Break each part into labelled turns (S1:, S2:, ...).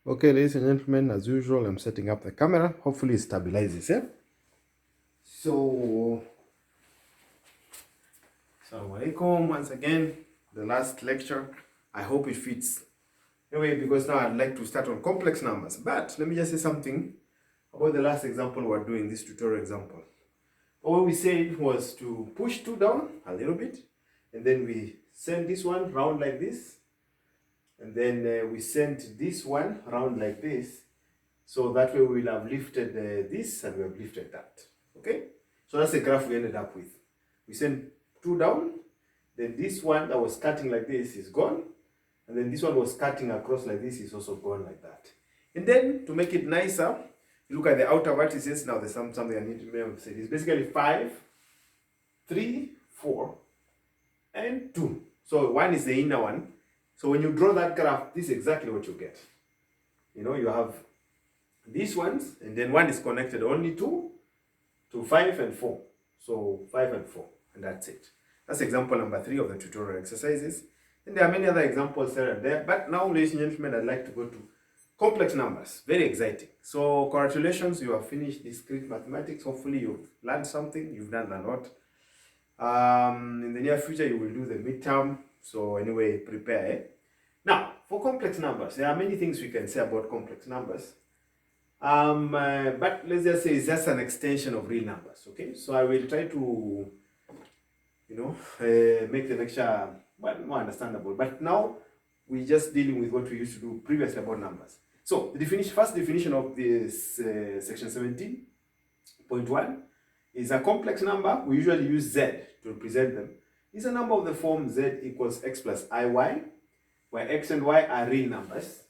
S1: Okay, ladies and gentlemen, as usual, I'm setting up the camera. Hopefully it stabilizes, yeah? So, Assalamu alaikum once again, the last lecture. I hope it fits. Anyway, because now I'd like to start on complex numbers. But let me just say something about the last example we're doing, this tutorial example. What we said was to push 2 down a little bit, and then we send this one round like this, and then we send this one round like this. So that way we'll have lifted this and we have lifted that. Okay? So that's the graph we ended up with. We sent 2 down, then this one that was cutting like this is gone, and then this one was cutting across like this is also gone like that. And then to make it nicer, you look at the outer vertices. Now there's something I need to remember. It's basically 5, 3, 4, and 2. So 1 is the inner one. So when you draw that graph, this is exactly what you get. You know, you have these ones, and then 1 is connected only to 5 and 4. So 5 and 4, and that's it. That's example number 3 of the tutorial exercises. And there are many other examples there and there. But now, ladies and gentlemen, I'd like to go to complex numbers. Very exciting. So congratulations, you have finished discrete mathematics. Hopefully you've learned something. You've done a lot. In the near future, you will do the midterm. So anyway, prepare. Now, for complex numbers, there are many things we can say about complex numbers. But let's just say it's just an extension of real numbers. Okay, so I will try to, make the lecture more understandable. But now we're just dealing with what we used to do previously about numbers. So the first definition of this section 17.1 is a complex number. We usually use Z to represent them. It's a number of the form Z equals X plus IY, where X and Y are real numbers.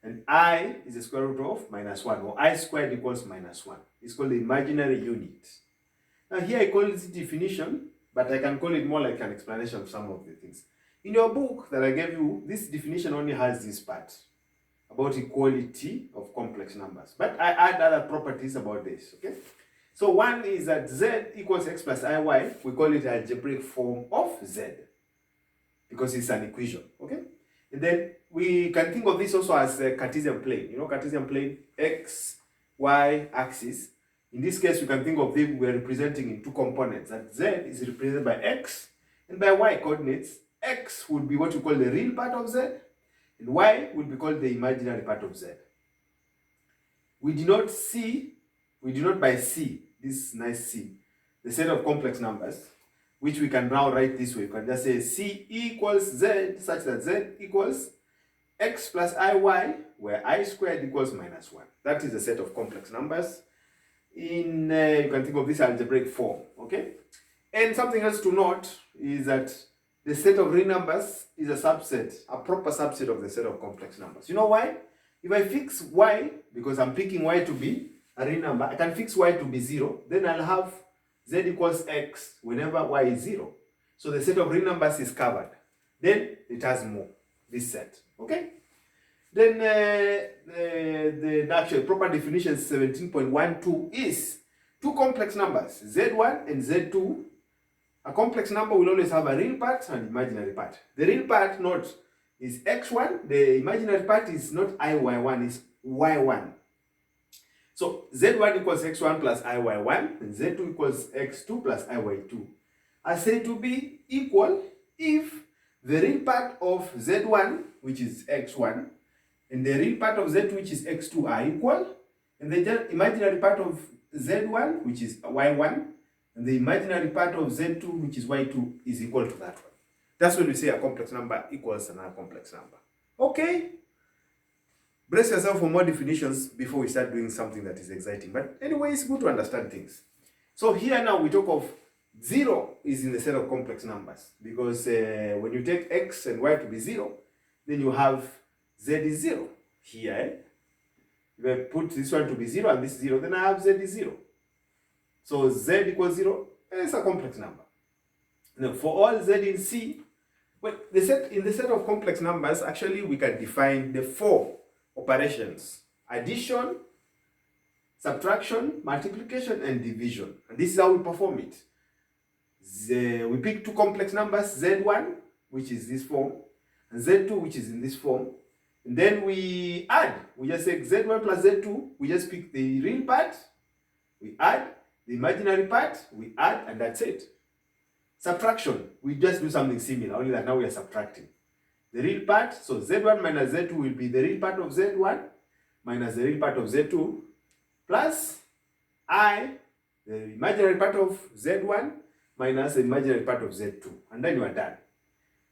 S1: And I is the square root of minus 1, or I squared equals minus 1. It's called the imaginary unit. Now here I call it definition, but I can call it more like an explanation of some of the things. In your book that I gave you, this definition only has this part about equality of complex numbers. But I add other properties about this, okay? So one is that Z equals X plus IY. We call it algebraic form of Z because it's an equation, okay? And then we can think of this also as a Cartesian plane. You know, Cartesian plane, X, Y axis. In this case, you can think of them, we're representing in 2 components. That Z is represented by X and by Y coordinates. X would be what you call the real part of Z, and Y would be called the imaginary part of Z. We do not by C, this nice C, the set of complex numbers, which we can now write this way. You can just say C equals Z, such that Z equals X plus IY, where I squared equals minus 1. That is the set of complex numbers. You can think of this algebraic form, okay? And something else to note is that the set of real numbers is a subset, a proper subset of the set of complex numbers. You know why? If I fix Y, because I'm picking Y to be a real number, I can fix Y to be 0, then I'll have Z equals X whenever Y is 0. So the set of real numbers is covered. Then it has more, this set, okay? Then the actual proper definition 17.12 is 2 complex numbers, Z1 and Z2. A complex number will always have a real part and imaginary part. The real part note is X1, the imaginary part is not IY1, it's Y1. So Z1 equals X1 plus IY1, and Z2 equals X2 plus IY2 are said to be equal if the real part of Z1, which is X1, and the real part of Z2, which is X2, are equal, and the imaginary part of Z1, which is Y1, and the imaginary part of Z2, which is Y2, is equal to that one. That's when we say a complex number equals another complex number. Okay? Brace yourself for more definitions before we start doing something that is exciting. But anyway, it's good to understand things. So here now we talk of 0 is in the set of complex numbers, because when you take X and Y to be 0, then you have Z is 0 here. If I put this one to be 0 and this 0, then I have Z is 0. So Z equals 0, it's a complex number. Now for all Z in C, well, in the set of complex numbers, actually we can define the 4 operations: addition, subtraction, multiplication, and division. And this is how we perform it. We pick 2 complex numbers, Z1, which is this form, and Z2, which is in this form. And then we add. We just say z1 plus z2. We just pick the real part. We add. The imaginary part, we add, and that's it. Subtraction. We just do something similar, only that now we are subtracting. The real part, so z1 minus z2 will be the real part of z1 minus the real part of z2 plus I, the imaginary part of z1 minus the imaginary part of z2. And then you are done.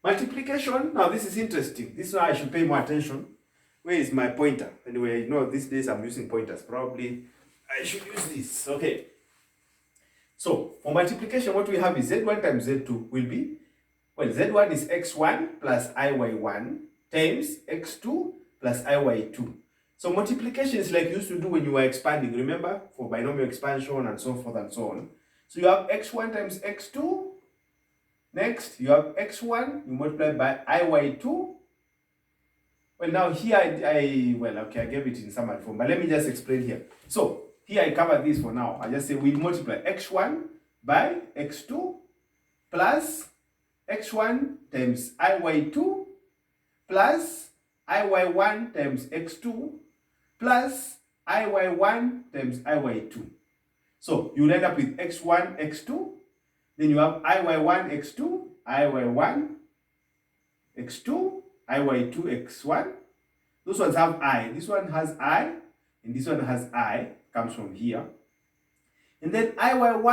S1: Multiplication. Now this is interesting. This is why I should pay more attention. Where is my pointer? Anyway, you know, these days I'm using pointers. Probably I should use this. Okay. So for multiplication, what we have is z1 times z2 will be, well, z1 is x1 plus iy1 times x2 plus iy2. So multiplication is like you used to do when you were expanding, remember, for binomial expansion and so forth and so on. So you have x1 times x2. Next, you have x1, you multiply by iy2. Well, now here I gave it in summary form, but let me just explain here. So here I cover this for now. I just say we multiply x1 by x2 plus x1 times iy2 plus iy1 times x2 plus iy1 times iy2. So you end up with x1, x2. Then you have iy1, x2, iy1, x2, iy2, x1. Those ones have I. This one has I, and this one has I. Comes from here. And then iy1